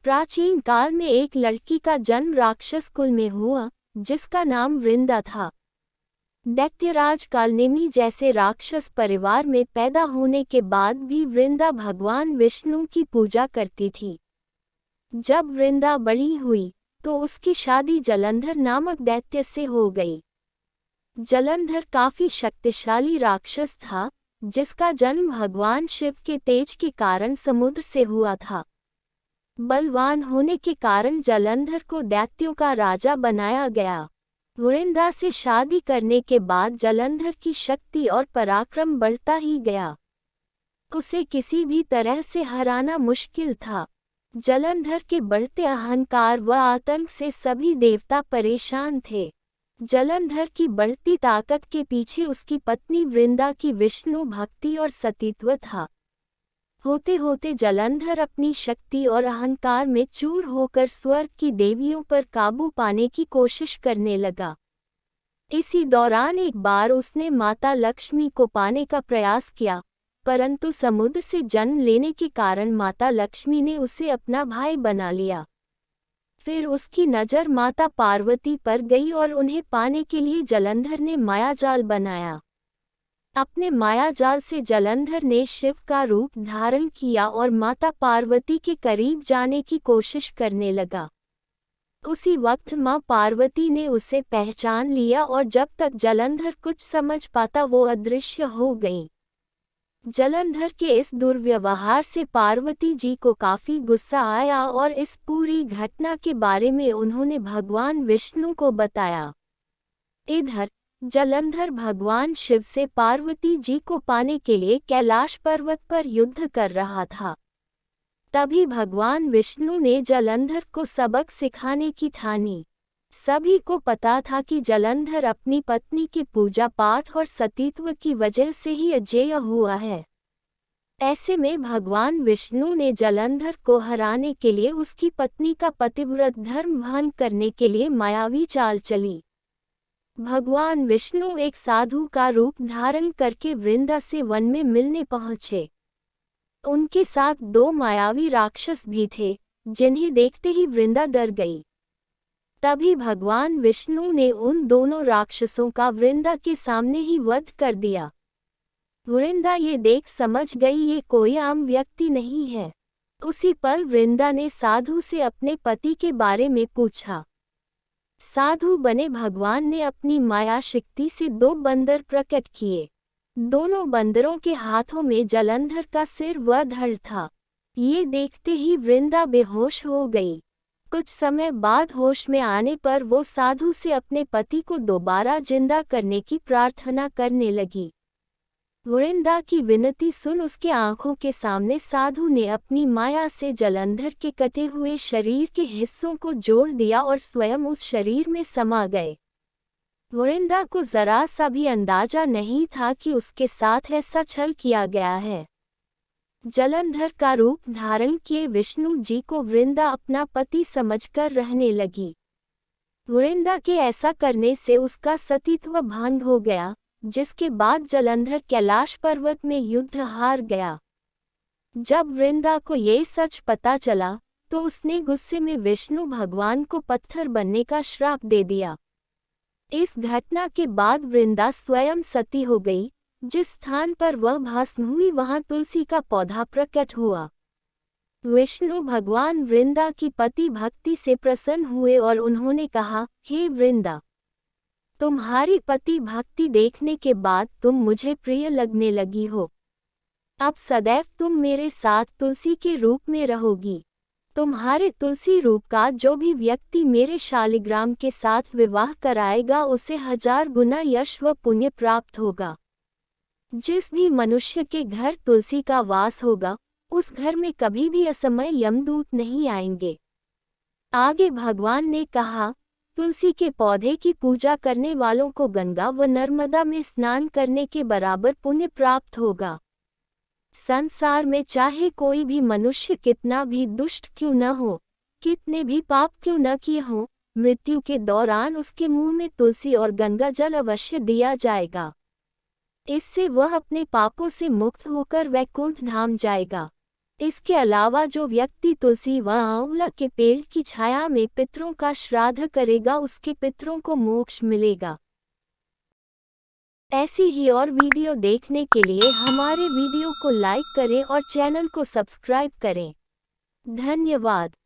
प्राचीन काल में एक लड़की का जन्म राक्षस कुल में हुआ, जिसका नाम वृंदा था। दैत्यराज कालनेमी जैसे राक्षस परिवार में पैदा होने के बाद भी वृंदा भगवान विष्णु की पूजा करती थी। जब वृंदा बड़ी हुई तो उसकी शादी जलंधर नामक दैत्य से हो गई। जलंधर काफी शक्तिशाली राक्षस था, जिसका जन्म भगवान शिव के तेज के कारण समुद्र से हुआ था। बलवान होने के कारण जलंधर को दैत्यों का राजा बनाया गया। वृंदा से शादी करने के बाद जलंधर की शक्ति और पराक्रम बढ़ता ही गया। उसे किसी भी तरह से हराना मुश्किल था। जलंधर के बढ़ते अहंकार व आतंक से सभी देवता परेशान थे। जलंधर की बढ़ती ताकत के पीछे उसकी पत्नी वृंदा की विष्णु भक्ति और सतीत्व था। होते होते जलंधर अपनी शक्ति और अहंकार में चूर होकर स्वर्ग की देवियों पर काबू पाने की कोशिश करने लगा। इसी दौरान एक बार उसने माता लक्ष्मी को पाने का प्रयास किया, परंतु समुद्र से जन्म लेने के कारण माता लक्ष्मी ने उसे अपना भाई बना लिया। फिर उसकी नज़र माता पार्वती पर गई और उन्हें पाने के लिए जलंधर ने मायाजाल बनाया। अपने मायाजाल से जलंधर ने शिव का रूप धारण किया और माता पार्वती के करीब जाने की कोशिश करने लगा। उसी वक्त मां पार्वती ने उसे पहचान लिया और जब तक जलंधर कुछ समझ पाता वो अदृश्य हो गई। जलंधर के इस दुर्व्यवहार से पार्वती जी को काफी गुस्सा आया और इस पूरी घटना के बारे में उन्होंने भगवान विष्णु को बताया। इधर जलंधर भगवान शिव से पार्वती जी को पाने के लिए कैलाश पर्वत पर युद्ध कर रहा था। तभी भगवान विष्णु ने जलंधर को सबक सिखाने की ठानी। सभी को पता था कि जलंधर अपनी पत्नी के पूजा पाठ और सतीत्व की वजह से ही अजेय हुआ है। ऐसे में भगवान विष्णु ने जलंधर को हराने के लिए उसकी पत्नी का पतिव्रत धर्म भंग करने के लिए मायावी चाल चली। भगवान विष्णु एक साधु का रूप धारण करके वृंदा से वन में मिलने पहुंचे। उनके साथ दो मायावी राक्षस भी थे, जिन्हें देखते ही वृंदा डर गई। तभी भगवान विष्णु ने उन दोनों राक्षसों का वृंदा के सामने ही वध कर दिया। वृंदा ये देख समझ गई ये कोई आम व्यक्ति नहीं है। उसी पल वृंदा ने साधु से अपने पति के बारे में पूछा। साधु बने भगवान ने अपनी माया शक्ति से दो बंदर प्रकट किए। दोनों बंदरों के हाथों में जलंधर का सिर व धड़ था। ये देखते ही वृंदा बेहोश हो गई। कुछ समय बाद होश में आने पर वो साधु से अपने पति को दोबारा जिंदा करने की प्रार्थना करने लगी। वृंदा की विनती सुन उसके आंखों के सामने साधु ने अपनी माया से जलंधर के कटे हुए शरीर के हिस्सों को जोड़ दिया और स्वयं उस शरीर में समा गए। वृंदा को जरा सा भी अंदाजा नहीं था कि उसके साथ ऐसा छल किया गया है। जलंधर का रूप धारण किए विष्णु जी को वृंदा अपना पति समझकर रहने लगी। वृंदा के ऐसा करने से उसका सतीत्व भंग हो गया, जिसके बाद जलंधर कैलाश पर्वत में युद्ध हार गया। जब वृंदा को ये सच पता चला तो उसने गुस्से में विष्णु भगवान को पत्थर बनने का श्राप दे दिया। इस घटना के बाद वृंदा स्वयं सती हो गई। जिस स्थान पर वह भस्म हुई वहां तुलसी का पौधा प्रकट हुआ। विष्णु भगवान वृंदा की पति भक्ति से प्रसन्न हुए और उन्होंने कहा, हे वृंदा, तुम्हारी पति भक्ति देखने के बाद तुम मुझे प्रिय लगने लगी हो। अब सदैव तुम मेरे साथ तुलसी के रूप में रहोगी। तुम्हारे तुलसी रूप का जो भी व्यक्ति मेरे शालिग्राम के साथ विवाह कराएगा उसे 1000 गुना यश व पुण्य प्राप्त होगा। जिस भी मनुष्य के घर तुलसी का वास होगा उस घर में कभी भी असमय यमदूत नहीं आएंगे। आगे भगवान ने कहा, तुलसी के पौधे की पूजा करने वालों को गंगा व नर्मदा में स्नान करने के बराबर पुण्य प्राप्त होगा। संसार में चाहे कोई भी मनुष्य कितना भी दुष्ट क्यों न हो, कितने भी पाप क्यों न किए हों, मृत्यु के दौरान उसके मुंह में तुलसी और गंगा जल अवश्य दिया जाएगा। इससे वह अपने पापों से मुक्त होकर वैकुंठ धाम जाएगा। इसके अलावा जो व्यक्ति तुलसी व आंवला के पेड़ की छाया में पितरों का श्राद्ध करेगा उसके पितरों को मोक्ष मिलेगा। ऐसी ही और वीडियो देखने के लिए हमारे वीडियो को लाइक करें और चैनल को सब्सक्राइब करें। धन्यवाद।